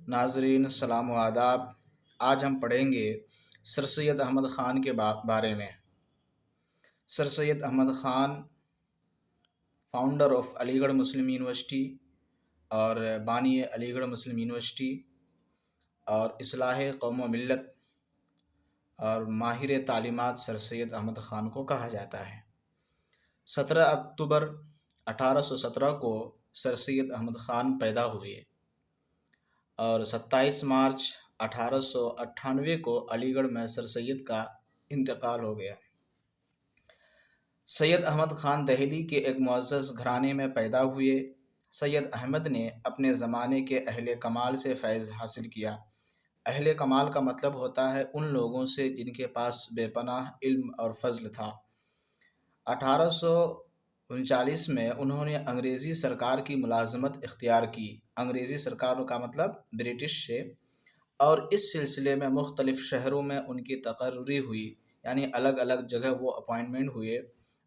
ناظرین السلام و آداب۔ آج ہم پڑھیں گے سر سید احمد خان کے بارے میں۔ سر سید احمد خان فاؤنڈر آف علی گڑھ مسلم یونیورسٹی اور بانی علی گڑھ مسلم یونیورسٹی اور اصلاح قوم و ملت اور ماہر تعلیمات سر سید احمد خان کو کہا جاتا ہے۔ 17 اکتوبر 1817 کو سر سید احمد خان پیدا ہوئے اور 27 مارچ 1898 کو علی گڑھ میں سر سید کا انتقال ہو گیا۔ سید احمد خان دہلی کے ایک معزز گھرانے میں پیدا ہوئے۔ سید احمد نے اپنے زمانے کے اہل کمال سے فیض حاصل کیا۔ اہل کمال کا مطلب ہوتا ہے ان لوگوں سے جن کے پاس بے پناہ علم اور فضل تھا۔ 1839 میں انہوں نے انگریزی سرکار کی ملازمت اختیار کی۔ انگریزی سرکار کا مطلب برٹش سے، اور اس سلسلے میں مختلف شہروں میں ان کی تقرری ہوئی، یعنی الگ الگ جگہ وہ اپائنٹمنٹ ہوئے۔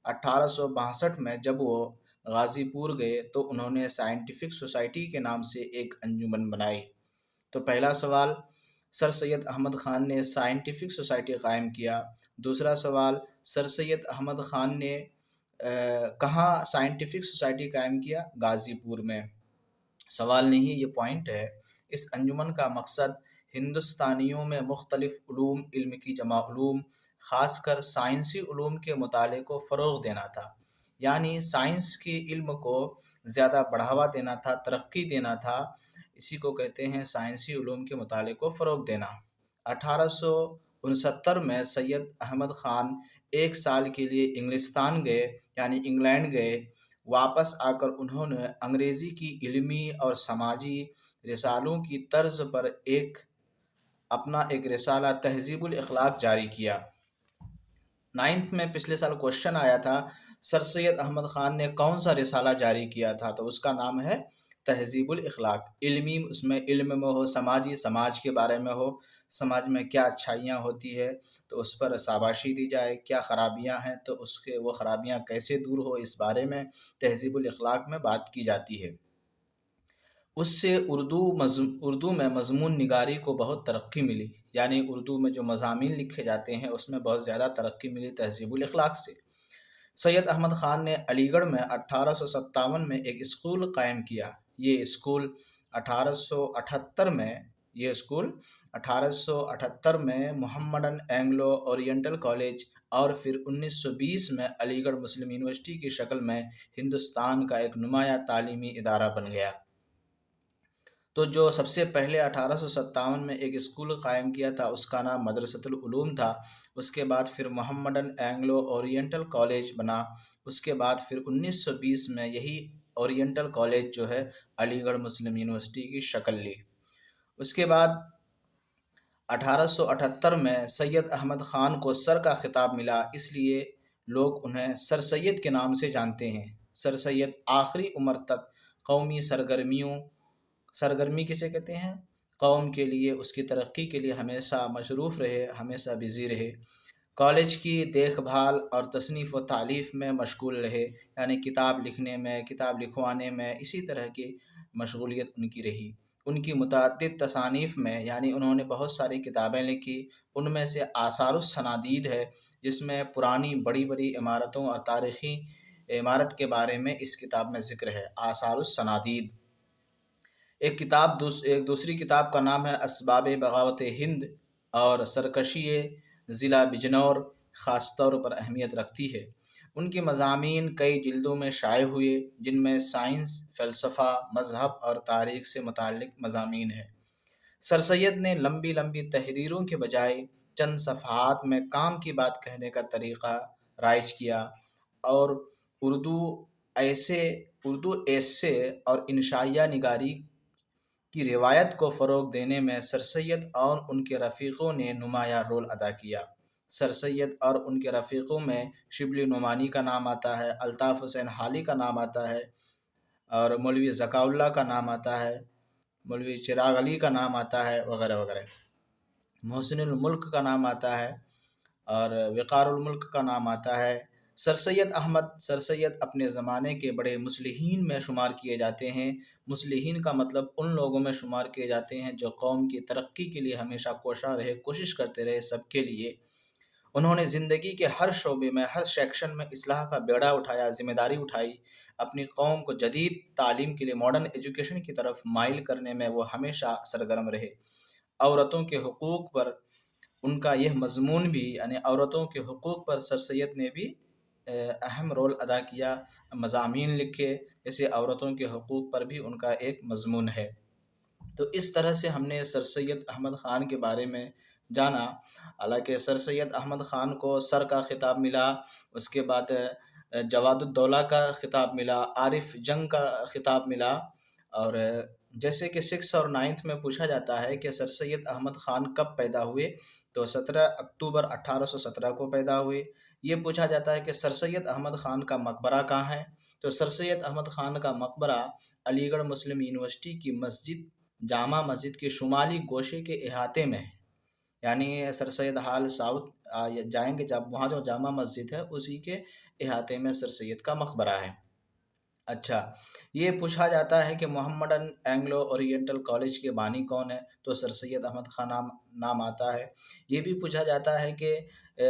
1862 میں جب وہ غازی پور گئے تو انہوں نے سائنٹیفک سوسائٹی کے نام سے ایک انجمن بنائی۔ تو پہلا سوال، سر سید احمد خان نے سائنٹیفک سوسائٹی قائم کیا۔ دوسرا سوال، سر سید احمد خان نے کہاں سائنٹیفک سوسائٹی قائم کیا؟ غازی پور میں۔ سوال نہیں، یہ پوائنٹ ہے۔ اس انجمن کا مقصد ہندوستانیوں میں مختلف علوم، علم کی جمع علوم، خاص کر سائنسی علوم کے مطالعے کو فروغ دینا تھا، یعنی سائنس کے علم کو زیادہ بڑھاوا دینا تھا، ترقی دینا تھا۔ اسی کو کہتے ہیں سائنسی علوم کے مطالعے کو فروغ دینا۔ 1869 میں سید احمد خان 1 سال کے لیے انگلستان گئے، یعنی انگلینڈ گئے۔ واپس آ کر انہوں نے انگریزی کی علمی اور سماجی رسالوں کی طرز پر اپنا ایک رسالہ تہذیب الاخلاق جاری کیا۔ 9th میں پچھلے سال کوشچن آیا تھا، سر سید احمد خان نے کون سا رسالہ جاری کیا تھا؟ تو اس کا نام ہے تہذیب الاخلاق۔ علمی، اس میں علم میں ہو، سماجی، سماج کے بارے میں ہو، سماج میں کیا اچھائیاں ہوتی ہے تو اس پر شاباشی دی جائے، کیا خرابیاں ہیں تو وہ خرابیاں کیسے دور ہو، اس بارے میں تہذیب الاخلاق میں بات کی جاتی ہے۔ اس سے اردو میں مضمون نگاری کو بہت ترقی ملی، یعنی اردو میں جو مضامین لکھے جاتے ہیں اس میں بہت زیادہ ترقی ملی تہذیب الاخلاق سے۔ سید احمد خان نے علی گڑھ میں 1857 میں ایک اسکول قائم کیا۔ یہ اسکول 1878 میں محمڈن اینگلو اورینٹل کالج اور پھر 1920 میں علی گڑھ مسلم یونیورسٹی کی شکل میں ہندوستان کا ایک نمایاں تعلیمی ادارہ بن گیا۔ تو جو سب سے پہلے 1857 میں ایک اسکول قائم کیا تھا اس کا نام مدرسۃ العلوم تھا۔ اس کے بعد پھر محمڈن اینگلو اورینٹل کالج بنا۔ اس کے بعد پھر 1920 میں یہی اورینٹل کالج جو ہے علی گڑھ مسلم یونیورسٹی کی شکل لی۔ اس کے بعد 1878 میں سید احمد خان کو سر کا خطاب ملا، اس لیے لوگ انہیں سر سید کے نام سے جانتے ہیں۔ سر سید آخری عمر تک قومی سرگرمی کسے کہتے ہیں؟ قوم کے لیے، اس کی ترقی کے لیے ہمیشہ مصروف رہے، ہمیشہ بزی رہے۔ کالج کی دیکھ بھال اور تصنیف و تالیف میں مشغول رہے، یعنی کتاب لکھنے میں، کتاب لکھوانے میں، اسی طرح کی مشغولیت ان کی رہی۔ ان کی متعدد تصانیف میں، یعنی انہوں نے بہت ساری کتابیں لکھی، ان میں سے آثار السنادید ہے جس میں پرانی بڑی بڑی عمارتوں اور تاریخی عمارت کے بارے میں اس کتاب میں ذکر ہے، آثار السنادید۔ ایک دوسری کتاب کا نام ہے اسباب بغاوت ہند، اور سرکشی ضلع بجنور خاص طور پر اہمیت رکھتی ہے۔ ان کے مضامین کئی جلدوں میں شائع ہوئے جن میں سائنس، فلسفہ، مذہب اور تاریخ سے متعلق مضامین ہیں۔ سر سید نے لمبی لمبی تحریروں کے بجائے چند صفحات میں کام کی بات کہنے کا طریقہ رائج کیا، اور اردو ایسے اور انشائیہ نگاری کی روایت کو فروغ دینے میں سر سید اور ان کے رفیقوں نے نمایاں رول ادا کیا۔ سر سید اور ان کے رفیقوں میں شبلی نعمانی کا نام آتا ہے، الطاف حسین حالی کا نام آتا ہے، اور مولوی ذکاء اللہ کا نام آتا ہے، مولوی چراغ علی کا نام آتا ہے، وغیرہ وغیرہ۔ محسن الملک کا نام آتا ہے، اور وقار الملک کا نام آتا ہے، سر سید اپنے زمانے کے بڑے مصلحین میں شمار کیے جاتے ہیں۔ مصلحین کا مطلب ان لوگوں میں شمار کیے جاتے ہیں جو قوم کی ترقی کے لیے ہمیشہ کوشاں رہے، کوشش کرتے رہے سب کے لیے۔ انہوں نے زندگی کے ہر شعبے میں، ہر سیکشن میں اصلاح کا بیڑا اٹھایا، ذمہ داری اٹھائی۔ اپنی قوم کو جدید تعلیم کے لیے، ماڈرن ایجوکیشن کی طرف مائل کرنے میں وہ ہمیشہ سرگرم رہے۔ عورتوں کے حقوق پر ان کا یہ مضمون بھی، یعنی عورتوں کے حقوق پر سر سید نے بھی اہم رول ادا کیا، مضامین لکھے، جیسے عورتوں کے حقوق پر بھی ان کا ایک مضمون ہے۔ تو اس طرح سے ہم نے سر سید احمد خان کے بارے میں جانا۔ حالانکہ سر سید احمد خان کو سر کا خطاب ملا، اس کے بعد جواد الدولہ کا خطاب ملا، عارف جنگ کا خطاب ملا، اور جیسے کہ 6 اور 9 میں پوچھا جاتا ہے کہ سر سید احمد خان کب پیدا ہوئے، تو 17 اکتوبر 1817 کو پیدا ہوئے۔ یہ پوچھا جاتا ہے کہ سر سید احمد خان کا مقبرہ کہاں ہے، تو سر سید احمد خان کا مقبرہ علی گڑھ مسلم یونیورسٹی کی مسجد، جامع مسجد کے شمالی گوشے کے احاطے میں ہے۔ یعنی سر سید ہال ساؤتھ جائیں گے، جب وہاں جو جامع مسجد ہے اسی کے احاطے میں سر سید کا مقبرہ ہے۔ اچھا، یہ پوچھا جاتا ہے کہ محمڈن اینگلو اورینٹل کالج کے بانی کون ہے، تو سر سید احمد خان نام آتا ہے۔ یہ بھی پوچھا جاتا ہے کہ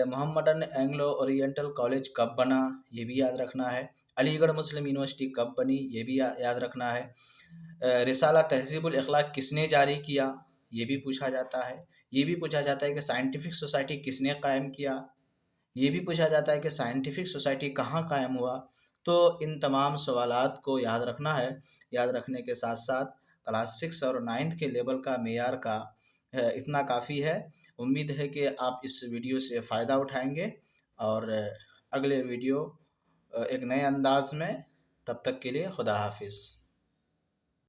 محمڈن اینگلو اورینٹل کالج کب بنا، یہ بھی یاد رکھنا ہے۔ علی گڑھ مسلم یونیورسٹی کب بنی، یہ بھی یاد رکھنا ہے۔ رسالہ تہذیب الاخلاق کس نے جاری کیا، یہ بھی پوچھا جاتا ہے۔ یہ بھی پوچھا جاتا ہے کہ سائنٹیفک سوسائٹی کس نے قائم کیا، یہ بھی پوچھا جاتا ہے کہ سائنٹیفک سوسائٹی کہاں قائم ہوا۔ تو ان تمام سوالات کو یاد رکھنا ہے۔ یاد رکھنے کے ساتھ ساتھ کلاس 6 اور 9 کے لیول کا معیار کا اتنا کافی ہے۔ امید ہے کہ آپ اس ویڈیو سے فائدہ اٹھائیں گے، اور اگلے ویڈیو ایک نئے انداز میں، تب تک کے لیے خدا حافظ۔